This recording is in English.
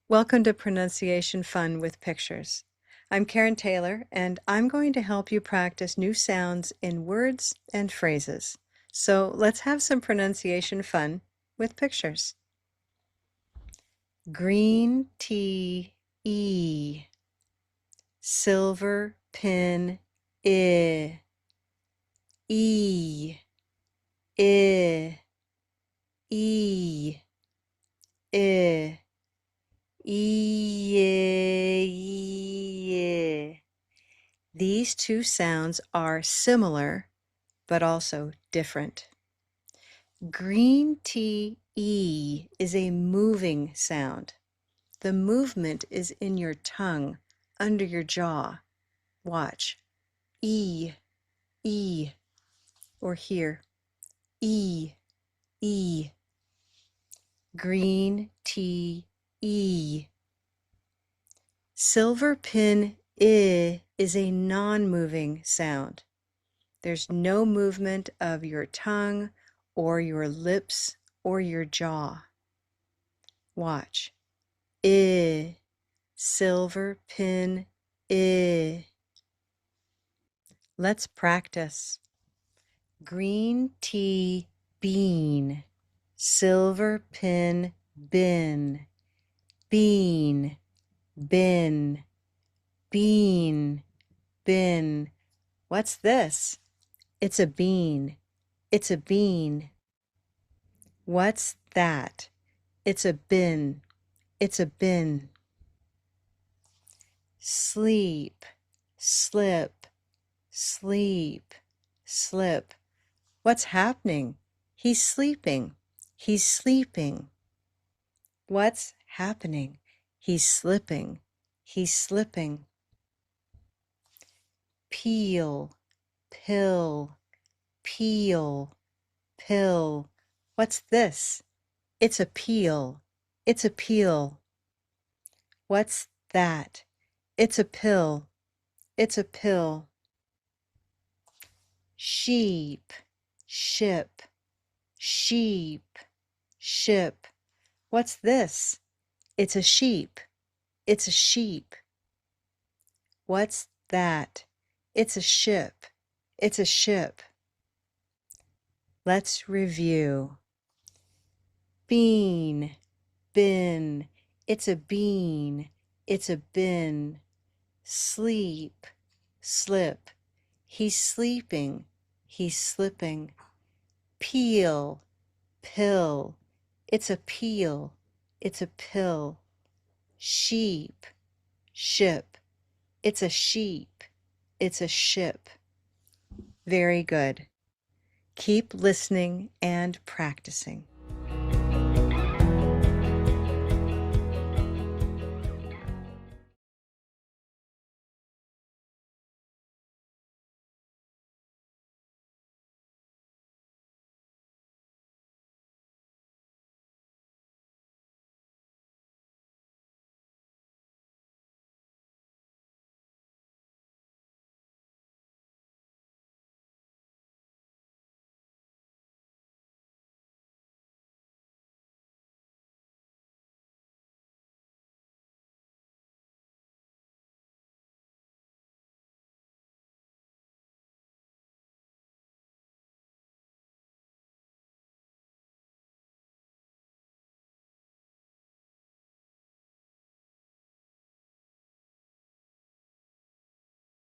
Welcome to Pronunciation Fun with Pictures. I'm Karen Taylor, and I'm going to help you practice new sounds in words and phrases. So let's have some pronunciation fun with pictures. Green tea, E. Silver pin, I. E. I. E. I. E. These two sounds are similar, but also different. Green tea E is a moving sound. The movement is in your tongue, under your jaw. Watch. E, E, or here. E, E. Green tea E. Silver pin I is a non-moving sound. There's no movement of your tongue or your lips or your jaw. Watch. I, silver pin I. Let's practice. Green tea bean, silver pin bin, bean, bin, bean, bin. What's this? It's a bean. It's a bean. What's that? It's a bin. It's a bin. Sleep, slip, sleep, slip. What's happening? He's sleeping. He's sleeping. What's happening? He's slipping. He's slipping. Peel, pill, peel, pill. What's this? It's a peel. It's a peel. What's that? It's a pill. It's a pill. Sheep, ship, sheep, ship. What's this? It's a sheep. It's a sheep. What's that? It's a ship. It's a ship. Let's review. Bean, bin. It's a bean. It's a bin. Sleep, slip. He's sleeping. He's slipping. Peel, pill. It's a peel. It's a pill. Sheep, ship. It's a sheep. It's a ship. Very good. Keep listening and practicing.